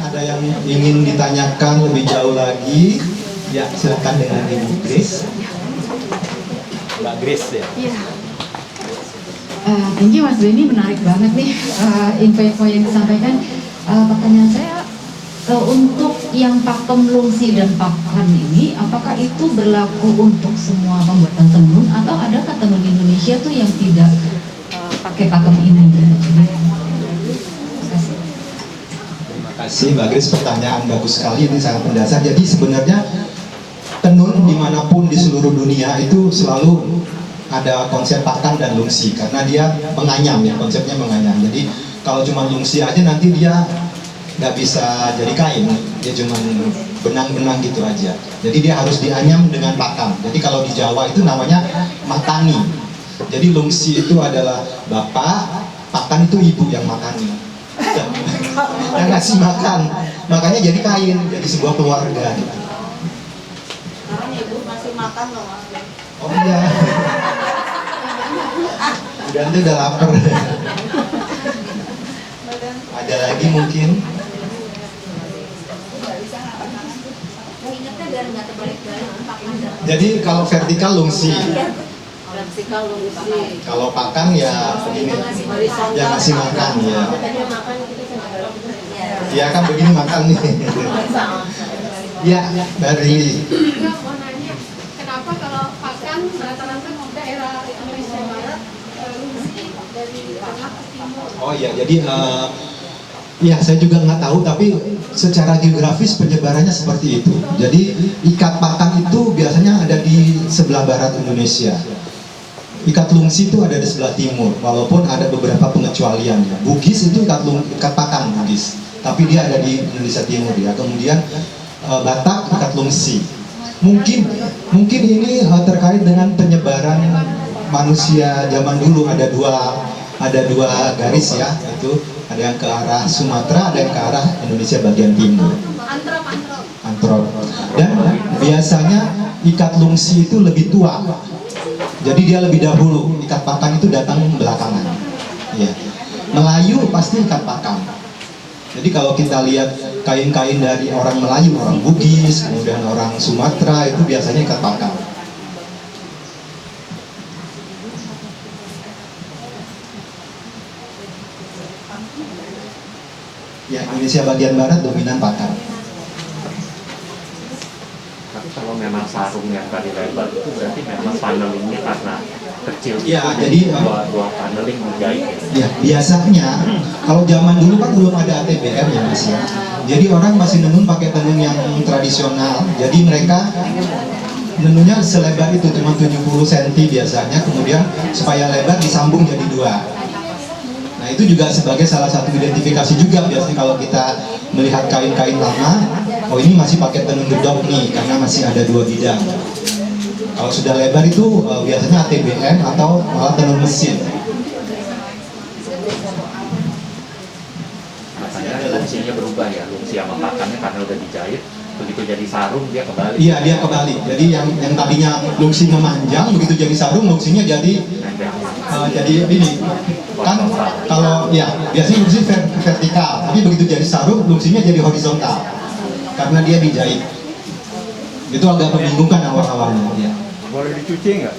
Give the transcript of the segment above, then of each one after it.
Ada yang ingin ditanyakan lebih jauh lagi? Ya, silakan dengan Ibu Grace. Mbak Grace ya. Iya. Thank you Mas Benny, menarik banget nih info-info yang disampaikan. Pertanyaan saya untuk yang pakem lungsi dan pakan ini, apakah itu berlaku untuk semua pembuatan tenun atau adakah tenun Indonesia tuh yang tidak pakai pakem ini? Terima kasih Mbak Grace, pertanyaan bagus sekali, ini sangat mendasar. Jadi sebenarnya tenun dimanapun di seluruh dunia itu selalu ada konsep pakan dan lungsi karena dia menganyam ya, konsepnya menganyam. Jadi kalau cuma lungsi aja nanti dia nggak bisa jadi kain, dia cuma benang-benang gitu aja. Jadi dia harus dianyam dengan pakan. Jadi kalau di Jawa itu namanya matani. Jadi lungsi itu adalah bapak, pakan itu ibu yang makani, yang ngasih makan. Makanya jadi kain, jadi sebuah keluarga. Sekarang ibu masih makan loh Mas. Oh iya. Udah lapar. Ada lagi mungkin? Jadi kalau vertikal lungsi, kalau pakan ya begini, ya ngasih makan ya. Ya kan begini makan nih. Ya dari. Mau nanya, kenapa kalau pakan rata-rata daerah Indonesia Barat, lungsi dari tengah ke timur? Oh iya, jadi ya saya juga nggak tahu, tapi secara geografis penyebarannya seperti itu. Jadi ikat pakan itu biasanya ada di sebelah barat Indonesia. Ikat lungsi itu ada di sebelah timur, walaupun ada beberapa pengecualian ya. Bugis itu ikat pakan Bugis, tapi dia ada di Indonesia Timur ya. Kemudian Batak ikat lungsi. Mungkin ini terkait dengan penyebaran manusia zaman dulu. Ada dua garis ya, itu ada yang ke arah Sumatera, ada yang ke arah Indonesia bagian timur. Antrop. Dan biasanya ikat lungsi itu lebih tua. Jadi dia lebih dahulu, ikat pakan itu datang belakangan. Ya. Melayu pasti ikat pakan. Jadi kalau kita lihat kain-kain dari orang Melayu, orang Bugis, kemudian orang Sumatera, itu biasanya ikat pakan. Ya, Indonesia bagian barat dominan pakan. Tapi kalau memang sarung yang tadi lebar itu berarti memang panelingnya karena kecil. Ya, jadi dua paneling menjahit. Ya, biasanya kalau zaman dulu kan belum ada ATBM ya Mas ya. Jadi orang masih nenun pakai tenun yang tradisional. Jadi mereka nenunnya selebar itu cuma 70 cm biasanya, kemudian supaya lebar disambung jadi dua. Nah, itu juga sebagai salah satu identifikasi juga biasanya kalau kita melihat kain-kain lama, oh ini masih pakai tenun gedok nih karena masih ada dua bidang. Kalau sudah lebar itu biasanya ATBM atau malah tenun mesin. Makanya lungsinya berubah ya, lungsi sama pakannya karena udah dijahit, begitu jadi sarung dia kembali. Iya, dia kembali. Jadi yang tadinya lungsi memanjang, begitu jadi sarung lungsinya jadi ini. Kan kalau ya biasanya lungsi vertikal, tapi begitu jadi sarung lungsinya jadi horizontal karena dia dijahit. Itu agak membingungkan awal-awalnya. Ya. Boleh dicuci nggak?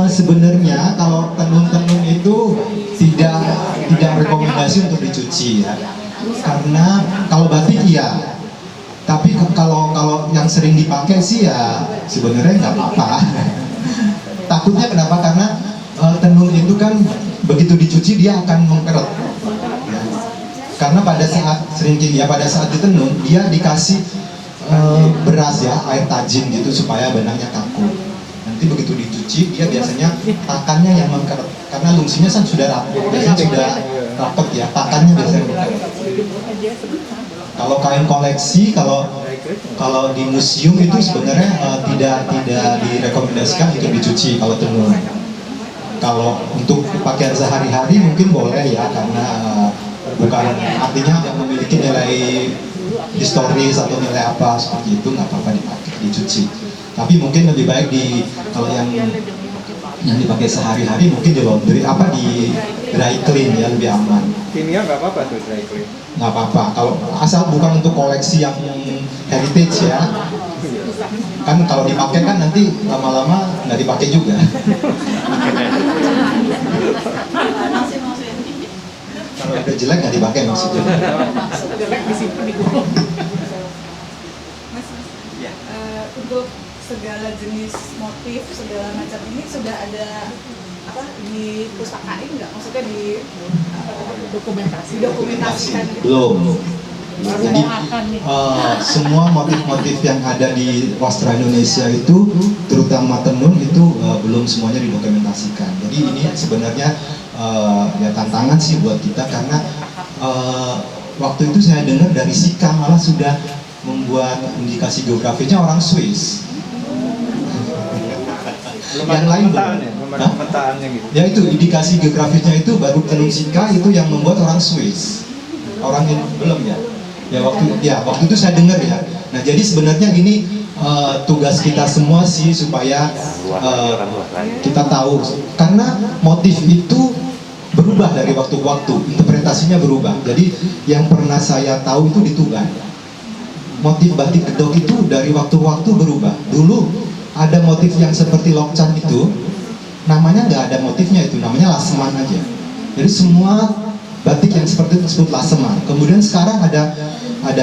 Sebenarnya kalau tenun-tenun itu tidak rekomendasi untuk dicuci ya, karena kalau batik iya, tapi kalau yang sering dipakai sih ya sebenarnya nggak apa-apa. Takutnya kenapa? Karena tenun itu kan begitu dicuci dia akan mengkeret ya. Karena pada saat pada saat ditenun dia dikasih beras ya, air tajin gitu supaya benangnya kaku. Nanti begitu dicuci dia biasanya pakannya yang mengkeret karena lungsinya kan sudah rapuh, biasanya sudah rapet ya, pakannya biasanya mengkeret. Kalau kain koleksi, kalau di museum itu sebenarnya tidak direkomendasikan untuk dicuci kalau tenun. Kalau untuk pakaian sehari-hari mungkin boleh ya, karena bukan artinya yang memiliki nilai historis atau nilai apa seperti itu, nggak apa-apa dicuci. Tapi mungkin lebih baik kalau yang dipakai sehari-hari mungkin di laundry di dry clean ya, lebih aman. kimia nggak apa-apa tuh dry clean. Nggak apa-apa, kalau asal bukan untuk koleksi yang heritage ya. Kan kalau dipakai kan nanti lama-lama nggak dipakai juga. Kalau udah jelek nggak dipakai maksudnya. Untuk segala jenis motif, segala macam ini sudah ada apa di pustakain nggak? Maksudnya di dokumentasikan gitu? Belum. Jadi semua motif-motif yang ada di Wastra Indonesia itu, terutama tenun itu belum semuanya didokumentasikan. Jadi ini sebenarnya ya tantangan sih buat kita karena waktu itu saya dengar dari Sika malah sudah membuat indikasi geografinya orang Swiss. Yang lain belum. Pemetaannya gitu. Ya itu indikasi geografisnya itu baru tenun Sika itu yang membuat orang Swiss. Orang ini belum ya. Waktu itu saya dengar ya. Nah jadi sebenarnya ini tugas kita semua sih supaya kita tahu karena motif itu berubah dari waktu ke waktu, interpretasinya berubah. Jadi yang pernah saya tahu itu di Tuban. Motif batik gedok itu dari waktu ke waktu berubah. Dulu ada motif yang seperti lokcan itu, namanya nggak ada motifnya itu, namanya laseman aja. Jadi semua batik yang seperti itu disebut laseman. Kemudian sekarang ada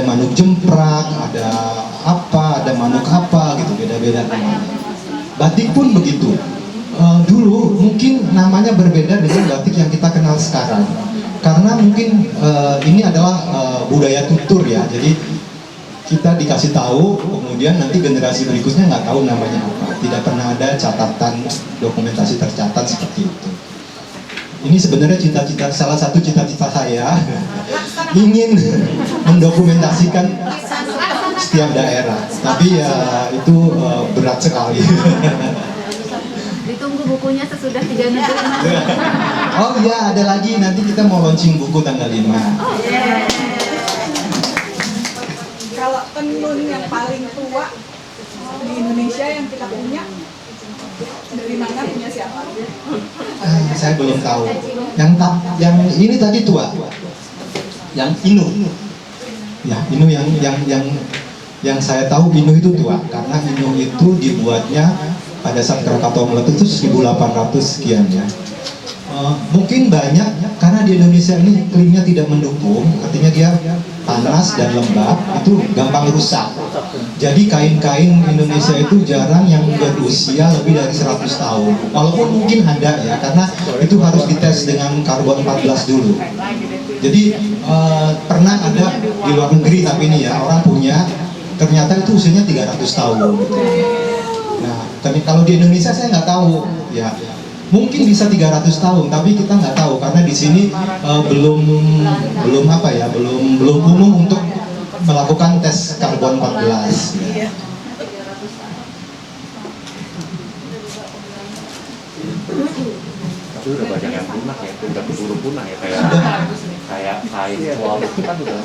manuk jemprak, ada manuk apa gitu, beda-beda namanya. Batik pun begitu. Dulu mungkin namanya berbeda dengan batik yang kita kenal sekarang. Karena mungkin ini adalah budaya tutur ya. Jadi kita dikasih tahu, kemudian nanti generasi berikutnya nggak tahu namanya apa. Tidak pernah ada catatan dokumentasi tercatat seperti itu. Ini sebenarnya salah satu cita-cita saya ingin mendokumentasikan setiap daerah. Tapi ya itu berat sekali. Ditunggu bukunya sesudah 3 negeri. Oh iya, ada lagi, nanti kita mau launching buku tanggal 5. Kalau tenun yang paling tua di Indonesia yang kita punya dari mana, punya siapa? Saya belum tahu. Yang ini tadi tua. Yang Inu. Ya, Inu yang saya tahu Inu itu tua karena Inu itu dibuatnya pada saat Krakatau meletus itu 1800 sekian ya. Mungkin banyak karena di Indonesia ini iklimnya tidak mendukung, artinya dia panas dan lembab, itu gampang rusak. Jadi kain-kain Indonesia itu jarang yang berusia lebih dari 100 tahun. Walaupun mungkin ada ya, karena itu harus dites dengan karbon 14 dulu. Jadi pernah ada di luar negeri tapi ini ya, orang punya, ternyata itu usianya 300 tahun. Nah, tapi kalau di Indonesia saya nggak tahu ya. Mungkin bisa 300 tahun, tapi kita nggak tahu karena di sini belum umum untuk melakukan tes karbon 14. Tapi udah banyak yang punah ya, udah keburu punah ya kayak kain wall itu kan udah.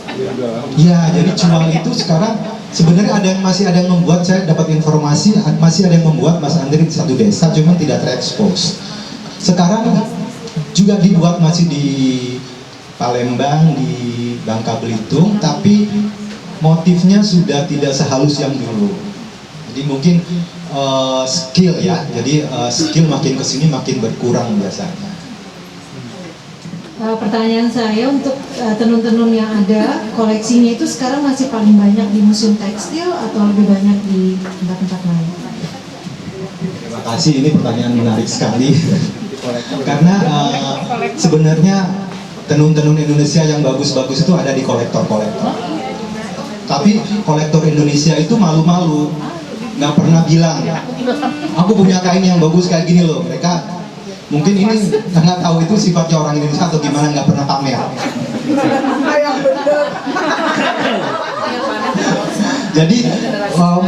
Iya, jadi cuang itu sekarang sebenarnya masih ada yang membuat, saya dapat informasi masih ada yang membuat Mas Andri di satu desa, cuma tidak terekspos. Sekarang juga dibuat masih di Palembang, di Bangka Belitung, tapi motifnya sudah tidak sehalus yang dulu. Jadi mungkin skill ya, jadi skill makin kesini makin berkurang biasanya. Pertanyaan saya untuk tenun-tenun yang ada, koleksinya itu sekarang masih paling banyak di museum tekstil atau lebih banyak di tempat-tempat lain? Terima kasih, ini pertanyaan menarik sekali. Karena sebenarnya tenun-tenun Indonesia yang bagus-bagus itu ada di kolektor-kolektor. Tapi kolektor Indonesia itu malu-malu, nggak pernah bilang, aku punya kain yang bagus kayak gini loh. Mereka mungkin ini nggak tahu itu sifatnya orang Indonesia atau gimana, nggak pernah pamer. Jadi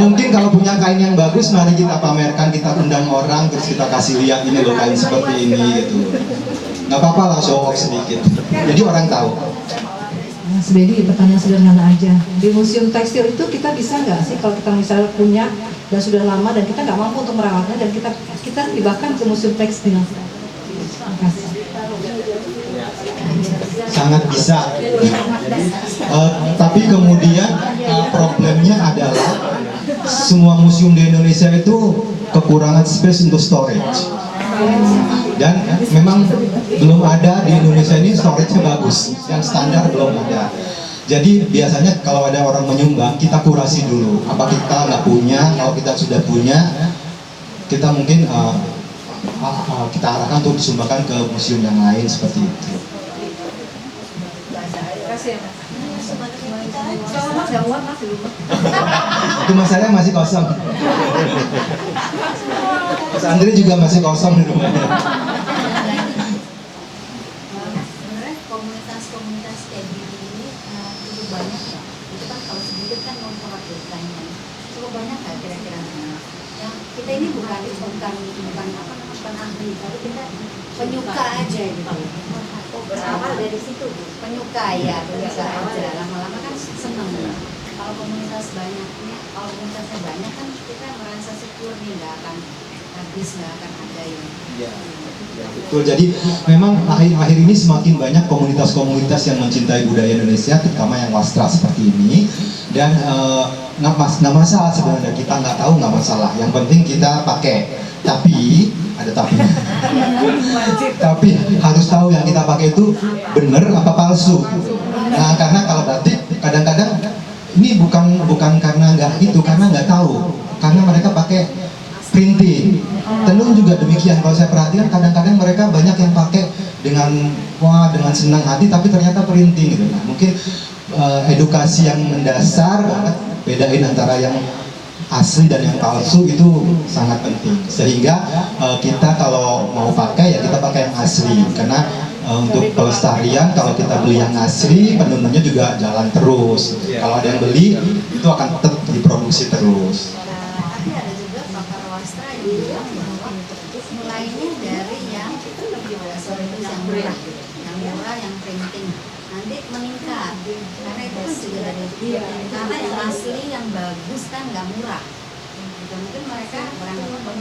mungkin kalau punya kain yang bagus, mari kita pamerkan, kita undang orang, terus kita kasih lihat ini loh kain seperti ini gitu. Nggak apa-apa lah show off sedikit. Jadi orang tahu. Mas Bedi, pertanyaan sederhana aja. Di museum tekstil itu kita bisa nggak sih kalau kita misalnya punya dan sudah lama dan kita nggak mampu untuk merawatnya dan kita hibahkan ke museum tekstil? Terima kasih. sangat bisa. Tapi kemudian problemnya adalah semua museum di Indonesia itu kekurangan space untuk storage. Dan memang belum ada di Indonesia ini storage-nya bagus, yang standar belum ada. Jadi biasanya kalau ada orang menyumbang, kita kurasi dulu. Apa kita nggak punya? Kalau kita sudah punya, kita mungkin kita arahkan untuk disumbangkan ke museum yang lain seperti itu. Itu masalahnya masih kosong. Mas Andri juga masih kosong di rumahnya. Sebenarnya komunitas-komunitas kayak gini ini cukup banyak ya. Itu kan kalau sedikit kan mengkhawatirkan kan. Cukup banyak nggak kira-kira? Yang kita ini bukan ahli, tapi kita penyuka aja gitu. Berawal dari situ, penyuka ya, penyuka aja. Lama-lama kan seneng. Kalau komunitasnya banyak kan kita merasa secure nih, nggak akan habis, nggak akan ada yang. Ya, betul. Jadi memang akhir-akhir ini semakin banyak komunitas-komunitas yang mencintai budaya Indonesia, terutama yang wastra seperti ini. Dan nggak masalah sebenarnya, kita nggak tahu, nggak masalah. Yang penting kita pakai. Tapi ada tapinya. Tapi harus tahu yang kita pakai itu benar apa palsu. Nah, karena kalau batik kadang-kadang ini bukan karena nggak itu, karena nggak tahu. Karena mereka pakai printing. Tenun juga demikian. Kalau saya perhatikan kadang-kadang mereka banyak yang pakai dengan senang hati, tapi ternyata printing gitu. Nah, mungkin edukasi yang mendasar banget, bedain antara yang asli dan yang palsu itu sangat penting. Sehingga kita kalau mau pakai ya kita pakai yang asli. Karena untuk pelestarian kalau kita beli yang asli, penenunnya juga jalan terus. Kalau ada yang beli itu akan tetap diproduksi terus. Tapi ada juga pakar wastra yang bilang bahwa mulainya dari yang murah, yang printing, nanti meningkat karena itu kan juga dari karena yang asli yang bagus kan nggak murah. Gitu. Mungkin mereka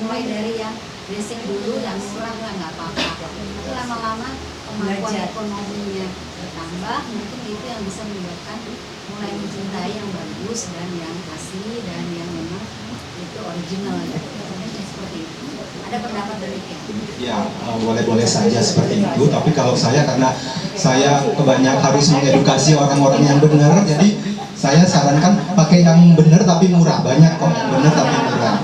mulai dari yang basic dulu, yang murah nggak apa-apa. Tapi lama-lama kemampuan ekonominya bertambah, mungkin itu yang bisa menyebabkan mulai mencintai yang bagus dan yang asli dan yang memang itu original. Seperti itu. Ada pendapat demikian? Ya, boleh-boleh saja seperti itu. Tapi kalau saya, karena saya kebanyakan harus mengedukasi orang-orang yang benar, jadi saya sarankan pakai yang benar tapi murah. Banyak kok yang benar tapi murah.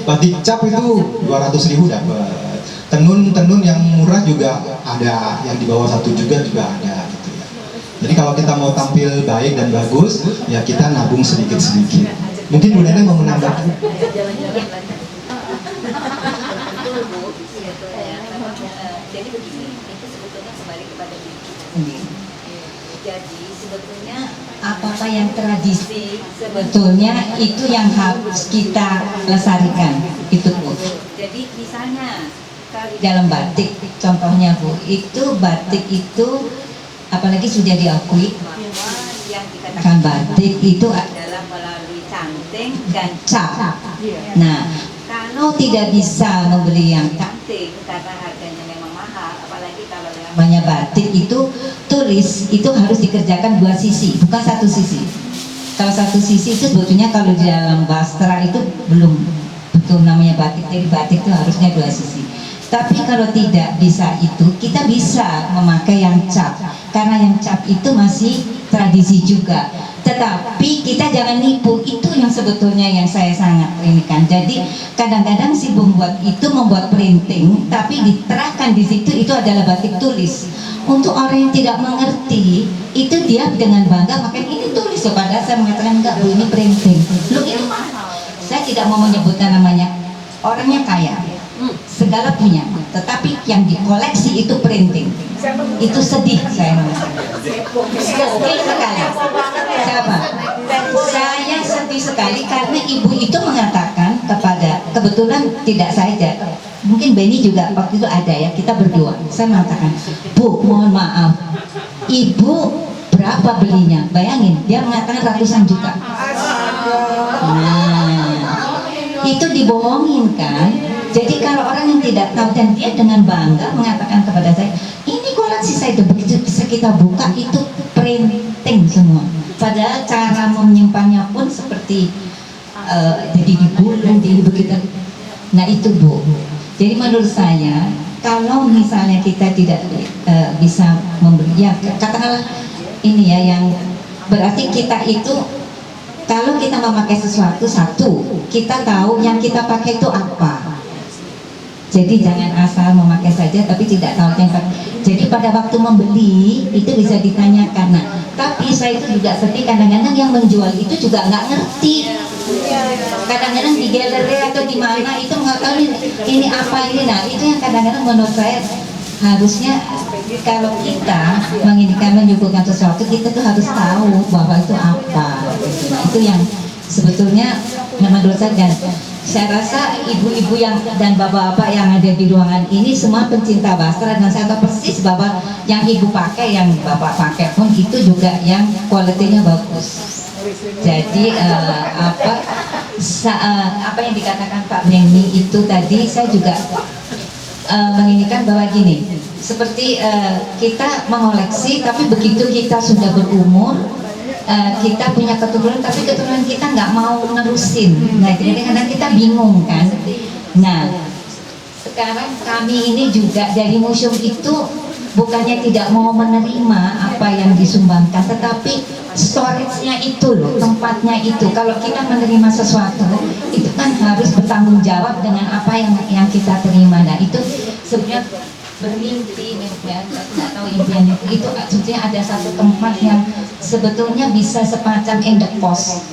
Batik cap itu 200.000 dapat. Tenun yang murah juga ada, yang di bawah 1 juga ada gitu ya. Jadi kalau kita mau tampil baik dan bagus, ya kita nabung sedikit-sedikit. Mungkin Bu Nenek mau menambahkan? Jadi begini, itu sebetulnya kembali kepada diri kita sendiri. Jadi sebetulnya apakah yang tradisi sebetulnya itu yang harus kita lestarikan, itu Bu. Jadi misalnya kalau dalam batik, contohnya Bu, itu batik itu apalagi sudah diakui bahwa yang dikatakan batik itu adalah melalui canting dan cap. Nah, kalau tidak bisa membeli yang canting karena harganya memang mahal, apalagi kalau yang namanya batik itu tulis itu harus dikerjakan 2 sisi, bukan 1 sisi. Kalau 1 sisi itu sebetulnya kalau di dalam wastra itu belum betul namanya batik. Jadi batik itu harusnya 2 sisi. Tapi kalau tidak bisa itu, kita bisa memakai yang cap, karena yang cap itu masih tradisi juga. Tetapi kita jangan nipu, itu yang sebetulnya yang saya sangat ini kan. Jadi kadang-kadang si pembuat itu membuat printing, tapi diterahkan di situ itu adalah batik tulis. Untuk orang yang tidak mengerti, itu dia dengan bangga makan ini tulis. Padahal saya mengatakan enggak Bu, ini printing. Loh ini mahal. Saya tidak mau menyebutkan namanya. Orangnya kaya, segala punya, tetapi yang dikoleksi itu printing. Itu sedih saya mengatakan. Sedih sekali. Siapa? Saya sedih sekali karena ibu itu mengatakan kepada, kebetulan tidak saja, mungkin Benny juga waktu itu ada ya, kita berdua. Saya mengatakan, Bu, mohon maaf, ibu berapa belinya? Bayangin, dia mengatakan ratusan juta. Nah, itu dibohongin kan. Jadi kalau orang yang tidak tahu dan dia dengan bangga mengatakan kepada saya, ini koleksi sih saya begitu bisa kita buka itu printing semua. Padahal cara menyimpannya pun seperti jadi digulung, jadi begitu. Nah itu Bu. Jadi menurut saya kalau misalnya kita tidak bisa memberi, ya katakanlah ini ya, yang berarti kita itu kalau kita memakai sesuatu, satu kita tahu yang kita pakai itu apa. Jadi jangan asal memakai saja tapi tidak tahu yang pakai. Jadi pada waktu membeli itu bisa ditanyakan. Nah, tapi saya itu juga sedih kadang-kadang yang menjual itu juga nggak ngerti. Kadang-kadang di galeri atau di mana itu nggak tahu ini apa ini. Nah itu yang kadang-kadang menurut saya harusnya kalau kita menyuguhkan sesuatu, kita tuh harus tahu bahwa itu apa. Itu yang sebetulnya menurut saya, dan saya rasa ibu-ibu yang dan bapak-bapak yang ada di ruangan ini semua pencinta bastra, dan saya tahu persis bahwa yang ibu pakai, yang bapak pakai pun itu juga yang kualitinya bagus. Jadi apa yang dikatakan Pak Benny itu tadi, saya juga menginginkan bahwa gini, seperti kita mengoleksi, tapi begitu kita sudah berumur, kita punya keturunan, tapi keturunan kita nggak mau nerusin. Nah, jadi kadang kita bingung kan. Nah, sekarang kami ini juga dari museum itu bukannya tidak mau menerima apa yang disumbangkan, tetapi storage-nya itu loh, tempatnya itu. Kalau kita menerima sesuatu, itu kan harus bertanggung jawab dengan apa yang kita terima. Nah, itu sebenarnya bermimpi, ya, nggak tahu impiannya itu sebetulnya ada satu tempat yang sebetulnya bisa semacam endekos.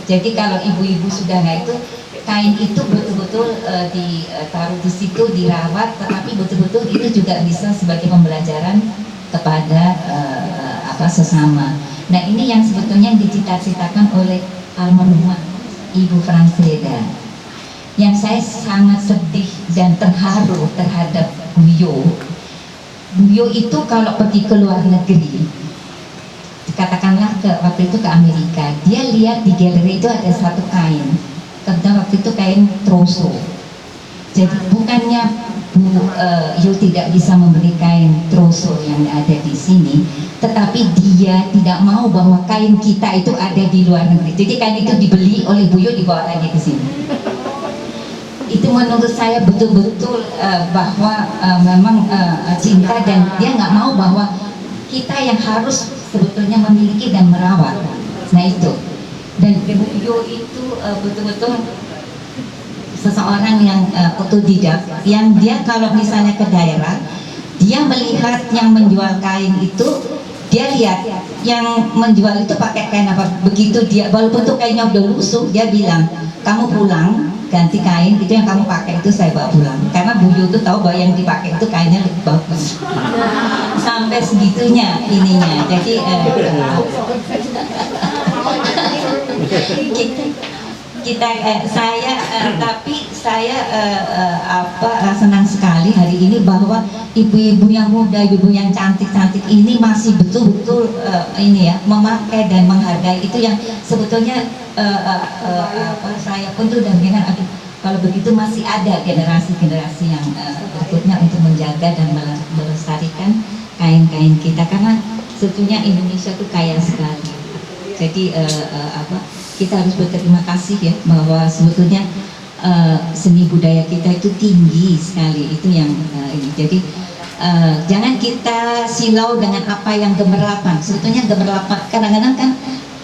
Jadi kalau ibu-ibu sudah nggak itu, kain itu betul-betul ditaruh di situ, dirawat, tetapi betul-betul itu juga bisa sebagai pembelajaran kepada sesama. Nah ini yang sebetulnya dicita-citakan oleh almarhumah Ibu Franseda. Yang saya sangat sedih dan terharu terhadap Buyo. Buyo itu kalau pergi ke luar negeri, katakanlah waktu itu ke Amerika, dia lihat di galeri itu ada satu kain, kebetulan waktu itu kain troso. Jadi bukannya Yo tidak bisa memberi kain troso yang ada di sini, tetapi dia tidak mau bahwa kain kita itu ada di luar negeri. Jadi kain itu dibeli oleh Buyo, dibawa lagi ke sini. Itu menurut saya betul-betul bahwa memang cinta, dan dia nggak mau bahwa kita yang harus sebetulnya memiliki dan merawat. Nah itu, dan Buyo itu betul-betul seseorang yang otodidak, yang dia kalau misalnya ke daerah, dia melihat yang menjual kain itu, dia lihat yang menjual itu pakai kain apa. Begitu dia, walaupun tuh kainnya udah lusuh, dia bilang, kamu pulang ganti kain, itu yang kamu pakai itu saya bawa pulang. Karena Buyo tuh tahu bahwa yang dipakai itu kainnya lebih bagus. Sampai segitunya ininya. Jadi tapi saya senang sekali hari ini bahwa ibu-ibu yang muda, ibu yang cantik-cantik ini masih betul-betul ini ya, memakai dan menghargai itu yang sebetulnya saya pun tuh udah bilang, aduh kalau begitu masih ada generasi-generasi yang berikutnya untuk menjaga dan melestarikan kain-kain kita, karena sebetulnya Indonesia tuh kaya sekali. Jadi kita harus berterima kasih ya bahwa sebetulnya seni budaya kita itu tinggi sekali, itu yang ini. Jadi jangan kita silau dengan apa yang gemerlapan. Sebetulnya gemerlapan kadang-kadang kan,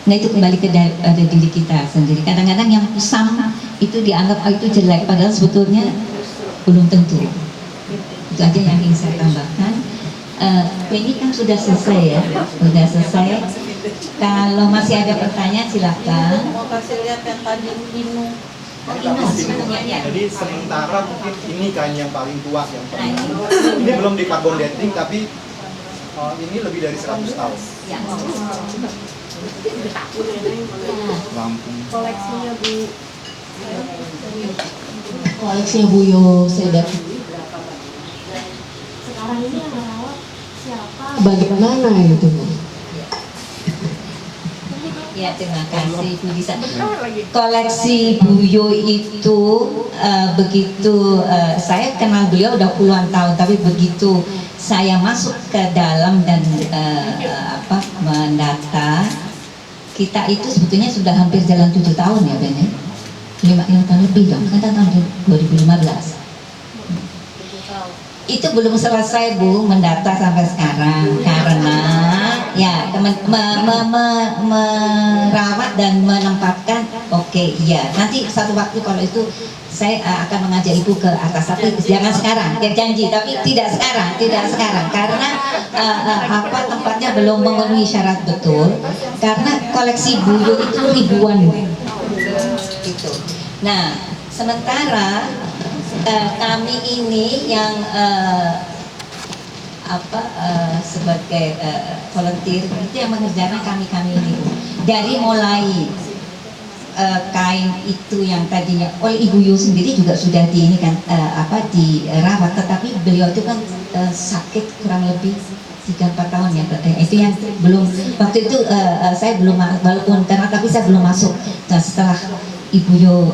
nah itu kembali ke diri kita sendiri. Kadang-kadang yang kusam itu dianggap itu jelek, padahal sebetulnya belum tentu. Itu aja yang ingin saya tambahkan. Ini kan sudah selesai ya, sudah selesai. Kalau masih ada pertanyaan silakan. Mau kasih lihat yang tadi Inu. Jadi sementara mungkin ini kain yang paling tua yang pernah. Ini belum di carbon dating, tapi ini lebih dari 100 tahun. Ya. Lampung. Koleksinya Bu. Koleksinya Buyo Sedat. Sekarang ini yang merawat siapa? Bagaimana itu Bu? Ya, terima kasih Bu Lisa. Koleksi Buyo itu begitu saya kenal beliau udah puluhan tahun, tapi begitu saya masuk ke dalam dan mendata, kita itu sebetulnya sudah hampir jalan 7 tahun ya Ben ya? 5 tahun lebih dong, kan tahun 2015. Itu belum selesai Bu mendata sampai sekarang karena ya merawat dan menempatkan. Oke, iya nanti satu waktu kalau itu saya akan mengajak Ibu ke atas, tapi jangan sekarang, dia janji, tapi tidak sekarang karena tempatnya belum memenuhi syarat betul, karena koleksi Buyo itu ribuan gitu. Nah sementara kami ini yang sebagai volunteer itu yang mengerjakan kami ini dari mulai kain itu yang tadinya oleh Ibu Yu sendiri juga sudah dirawat, tetapi beliau itu kan sakit kurang lebih 3-4 tahun ya, itu yang belum waktu itu saya belum, walaupun tapi saya belum masuk. Nah setelah Ibu Yu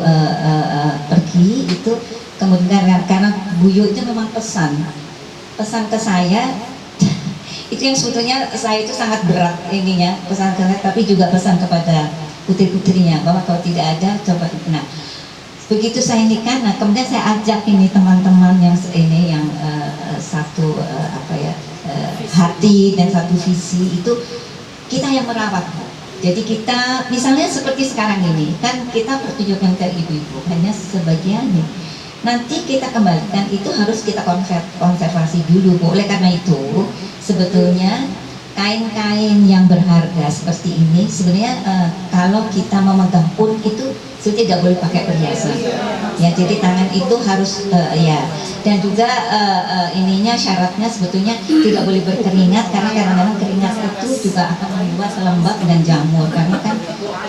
pergi itu kemudian karena Bu Yu itu memang pesan ke saya itu yang sebetulnya saya itu sangat berat ininya, pesan ke saya, tapi juga pesan kepada putri-putrinya bahwa kalau tidak ada coba. Nah begitu saya nikah, nah kemudian saya ajak ini teman-teman yang ini yang satu hati dan satu visi, itu kita yang merawat. Jadi kita misalnya seperti sekarang ini kan kita pertunjukan ke ibu-ibu hanya sebagian nih. Nanti kita kembalikan itu harus kita konservasi dulu Bu. Oleh karena itu sebetulnya kain-kain yang berharga seperti ini sebenarnya kalau kita memegang pun itu tidak boleh pakai perhiasan ya, jadi tangan itu harus dan juga ininya syaratnya sebetulnya tidak boleh berkeringat, karena kadang-kadang keringat itu juga akan membuat lembab dan jamur, karena kan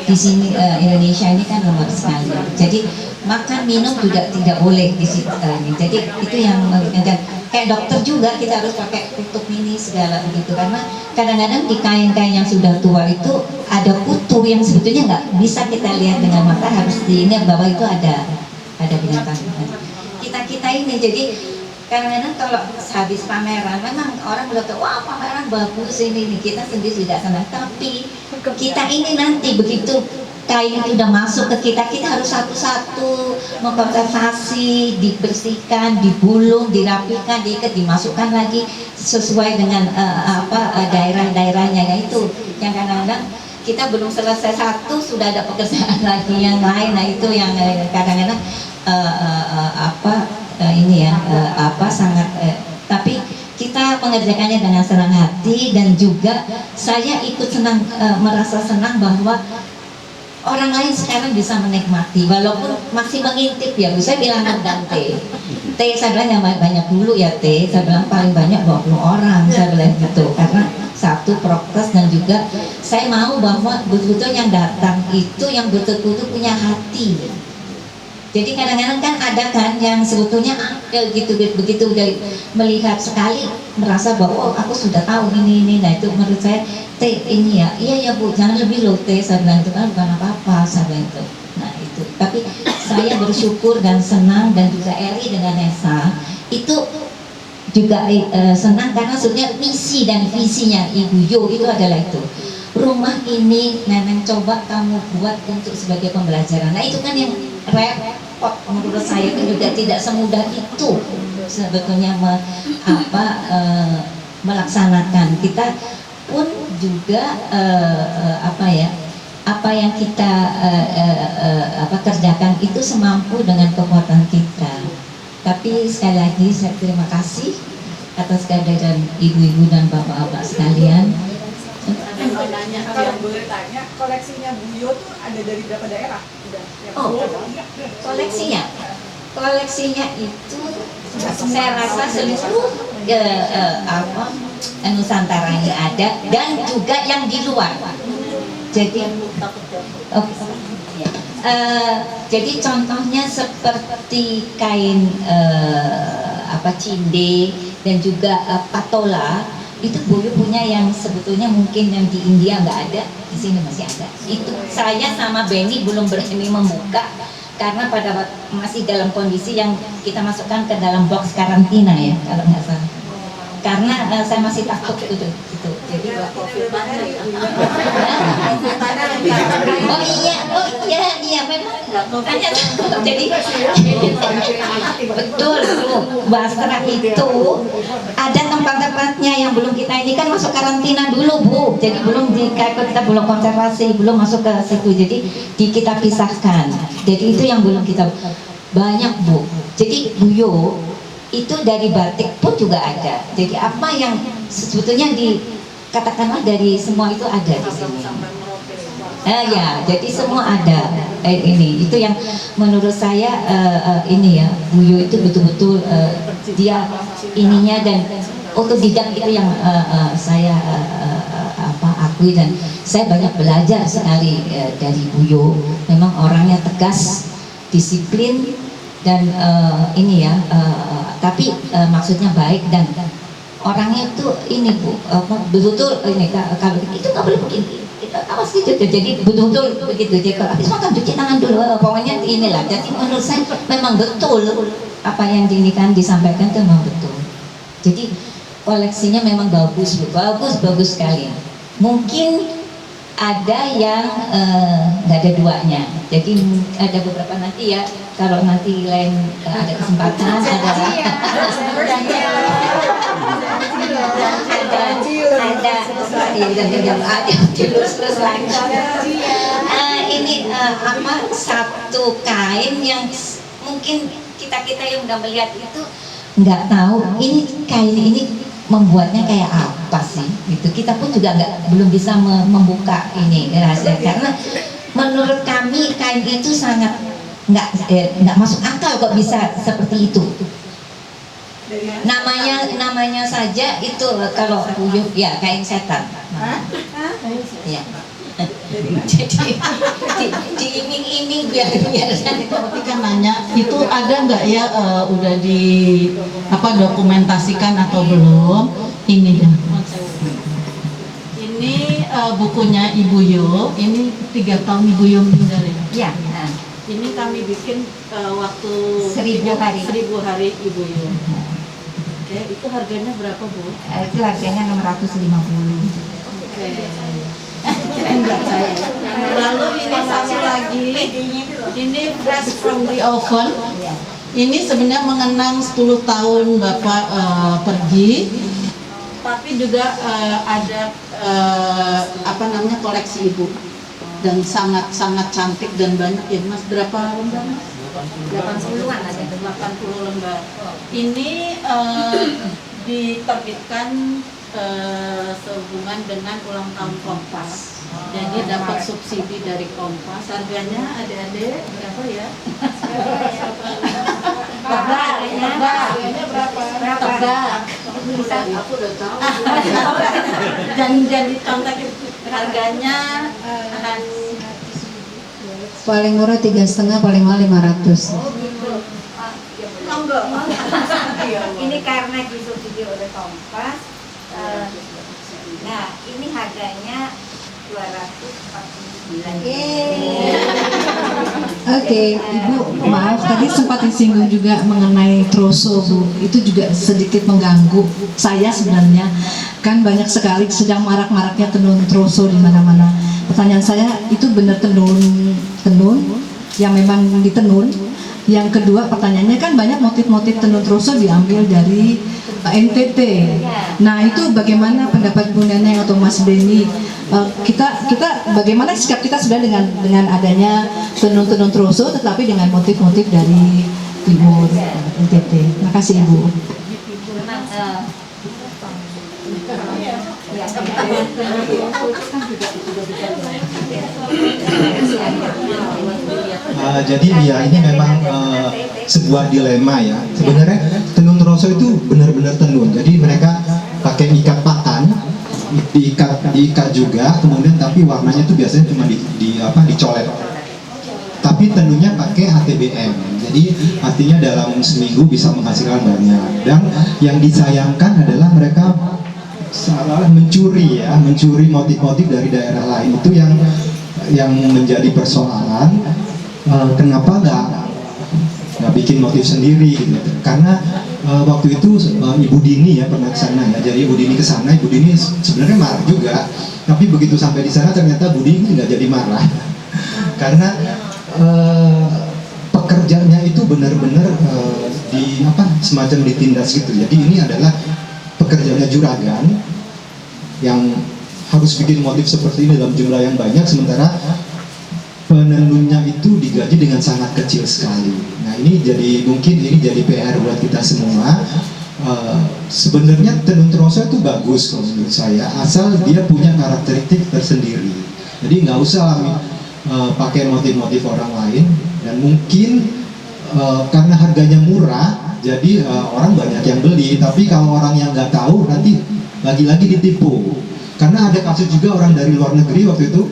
di sini Indonesia ini kan lembab sekali, jadi makan minum juga tidak boleh di situ jadi itu yang dan kayak dokter juga kita harus pakai tutup mini segala begitu, karena kadang-kadang di kain-kain yang sudah tua itu ada kutu yang sebetulnya nggak bisa kita lihat dengan mata, harus diingat bahwa itu ada binatang. Kita ini jadi kadang-kadang kalau habis pameran memang orang bilang wah pameran bagus ini kita sendiri tidak senang, tapi kita ini nanti begitu kain itu udah masuk ke kita harus satu-satu mengkonservasi, dibersihkan, dibulung, dirapikan, diikat, dimasukkan lagi sesuai dengan daerah-daerahnya. Ya itu yang kadang-kadang kita belum selesai satu sudah ada pekerjaan lagi yang lain. Nah itu yang kadang-kadang sangat tapi kita mengerjakannya dengan senang hati, dan juga saya ikut senang, merasa senang bahwa orang lain sekarang bisa menikmati walaupun masih mengintip ya. Saya bilang tentang teh saya bilang yang banyak dulu ya teh, saya bilang paling banyak 20 orang saya bilang gitu, karena satu prokes dan juga saya mau bahwa betul-betul yang datang itu yang betul-betul punya hati. Jadi kadang-kadang kan ada kan yang sebetulnya begitu dari melihat sekali merasa bahwa aku sudah tahu ini. Nah itu menurut saya teh ini ya, iya Bu jangan lebih loh teh, saya bilang itu kan bukan apa-apa saya bilang itu. Nah itu, tapi saya bersyukur dan senang, dan juga Eri dengan Nesa itu juga senang karena sebenarnya misi dan visinya Ibu Yu itu adalah itu. Rumah ini Neneng coba kamu buat untuk sebagai pembelajaran. Nah itu kan yang repot menurut saya, itu juga tidak semudah itu sebetulnya melaksanakan. Kita pun juga apa yang kita kerjakan itu semampu dengan kekuatan kita. Tapi sekali lagi saya terima kasih atas kehadiran ibu-ibu dan bapak-bapak sekalian. Kalau boleh tanya, koleksinya Bu Yu tuh ada dari berapa daerah? Koleksinya itu saya rasa seluruh Nusantara ini ada, dan juga yang di luar. Jadi contohnya seperti kain cinde dan juga patola itu Buyu punya yang sebetulnya mungkin yang di India nggak ada, di sini masih ada. Itu saya sama Benny belum berani membuka karena masih dalam kondisi yang kita masukkan ke dalam box karantina ya kalau nggak salah. Karena saya masih takut gitu. Jadi iya memang tanya jadi betul Basra itu ada tempat-tempatnya yang belum kita ini kan masuk karantina dulu Bu, jadi belum kita belum konservasi, belum masuk ke situ, jadi kita pisahkan, jadi itu yang belum kita banyak Bu. Jadi Buyo itu dari batik pun juga ada. Jadi apa yang sebetulnya katakanlah dari semua itu ada di sini. Ya, jadi semua ada. Ini itu yang menurut saya ini ya Buyo itu betul-betul dia ininya dan otodidak itu yang saya akui dan saya banyak belajar sekali dari Buyo. Memang orangnya tegas, disiplin dan ini ya. Tapi maksudnya baik dan orangnya tuh ini Bu, betul-betul ini kalau itu nggak boleh begini, awas gitu, jadi betul-betul begitu. Jadi kalau habis makan cuci tangan dulu, pokoknya inilah. Jadi menurut saya memang betul apa yang disampaikan itu memang betul. Jadi koleksinya memang bagus Bu, bagus sekali. Mungkin ada yang nggak ada duanya, jadi ada beberapa nanti ya. Kalau nanti lain ada kesempatan ini satu kain yang mungkin kita yang udah melihat itu nggak tahu ini kain ini membuatnya kayak apa sih gitu. Kita pun juga belum bisa membuka ini rahasia karena menurut kami kain itu sangat nggak masuk akal kok bisa seperti itu. Namanya saja itu kalau Buyo ya kain setan. Ya. Jadi diiming-iming biar tapi kan nanya itu ada nggak ya udah dokumentasikan atau belum ini dah. Ini bukunya Ibu Yo, ini 3 tahun Ibu Yo meninggal ya. Ini kami bikin waktu 1000 hari Ibu Yo. Oke, itu harganya berapa Bu? Itu harganya 650. Oke. Enggak saya. Lalu ini satu lagi, ini fresh from the oven. Ini sebenarnya mengenang 10 tahun Bapak pergi, tapi juga ada koleksi Ibu dan sangat cantik dan banyak ya Mas. Berapa lembar? 80-an ada 80 lembar. Ini diterbitkan sehubungan dengan ulang tahun Kompas. Jadi dapat subsidi dari Kompas. Harganya adik-adik berapa ya? Tebak. Aku udah tahu. Jangan dicontekin. Harganya Paling murah 3,5, paling mahal 500. Ini karena disubsidi oleh Kompas. Nah, ini harganya 249. Oke, Ibu, maaf tadi sempat disinggung juga mengenai troso Bu. Itu juga sedikit mengganggu saya sebenarnya. Kan banyak sekali sedang marak-maraknya tenun troso di mana-mana. Pertanyaan saya, itu benar tenun yang memang ditenun? Yang kedua pertanyaannya kan banyak motif-motif tenun troso diambil dari NTT. Nah itu bagaimana pendapat Bu Neneng atau Mas Benny? Kita bagaimana sikap kita sebenarnya dengan adanya tenun troso tetapi dengan motif-motif dari timur NTT. Terima kasih Ibu. Jadi ya ini memang sebuah dilema ya. Sebenarnya tenun troso itu benar-benar tenun. Jadi mereka pakai ikat pakan, diikat juga, kemudian tapi warnanya itu biasanya cuma dicolet. Tapi tenunnya pakai HTBM. Jadi artinya dalam seminggu bisa menghasilkan banyak. Dan yang disayangkan adalah mereka salah mencuri motif-motif dari daerah lain. Itu yang menjadi persoalan. Kenapa nggak bikin motif sendiri gitu? Karena waktu itu Ibu Dini ya pernah ke sana ya. Jadi Ibu Dini ke sana, Ibu Dini sebenarnya marah juga. Tapi begitu sampai di sana ternyata Bu Dini nggak jadi marah. Karena pekerjanya itu benar-benar semacam ditindas gitu. Jadi ini adalah pekerjanya juragan yang harus bikin motif seperti ini dalam jumlah yang banyak, sementara penenunnya itu digaji dengan sangat kecil sekali. Nah mungkin ini jadi PR buat kita semua. Sebenarnya tenun troso itu bagus kalau menurut saya, asal dia punya karakteristik tersendiri. Jadi nggak usah pakai motif-motif orang lain, dan mungkin karena harganya murah, jadi orang banyak yang beli. Tapi kalau orang yang nggak tahu, nanti lagi-lagi ditipu. Karena ada kasus juga orang dari luar negeri waktu itu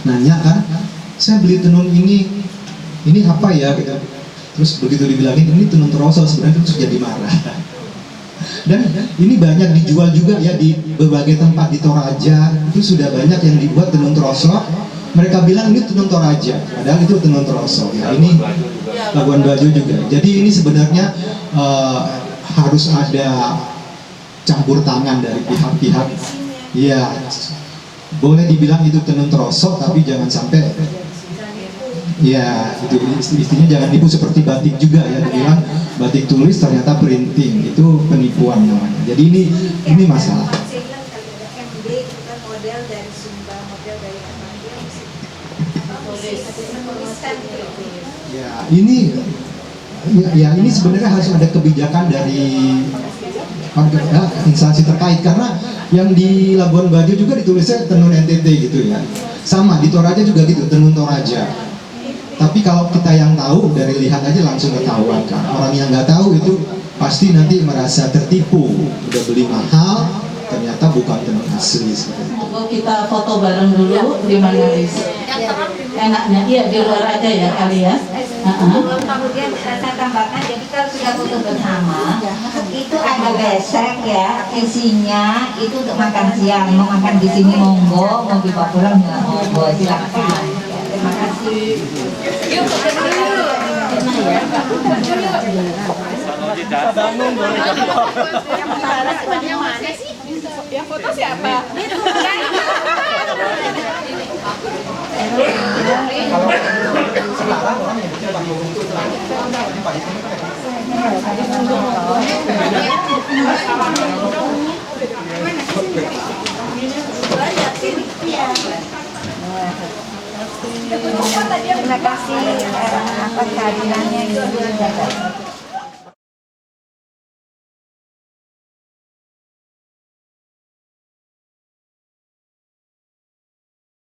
nanya kan, saya beli tenun ini apa ya gitu. Terus begitu dibilangin ini tenun troso, sebenarnya itu jadi marah. Dan ini banyak dijual juga ya di berbagai tempat, di Toraja itu sudah banyak yang dibuat tenun troso. Mereka bilang ini tenun Toraja, padahal itu tenun troso. Ya, ini Labuan Bajo juga. Jadi ini sebenarnya harus ada campur tangan dari pihak-pihak. Ya, boleh dibilang itu tenun troso, tapi jangan sampai ya itu istinya jangan tipu seperti batik juga ya, dibilang batik tulis ternyata printing, itu penipuan namanya. Jadi ini masalah. Ya ini sebenarnya harus ada kebijakan dari instansi terkait, karena yang di Labuan Bajo juga ditulisnya tenun NTT gitu ya, sama di Toraja juga gitu, tenun Toraja. Tapi kalau kita yang tahu, dari lihat aja langsung ketahuan kan. Orang yang nggak tahu itu pasti nanti merasa tertipu, udah beli mahal ternyata bukan tenun asli. Monggo kita foto bareng dulu di mana Lis? Enaknya iya di luar aja ya kali ya. Kemudian saya tambahkan, jadi kalau sudah foto bersama itu ada besek ya, isinya itu untuk makan siang. Mau makan di sini monggo, mau dibawa pulang nggak monggo, silakan. Terima kasih. Yuk foto dulu. Yang foto siapa? Terima kasih atas kehadirannya.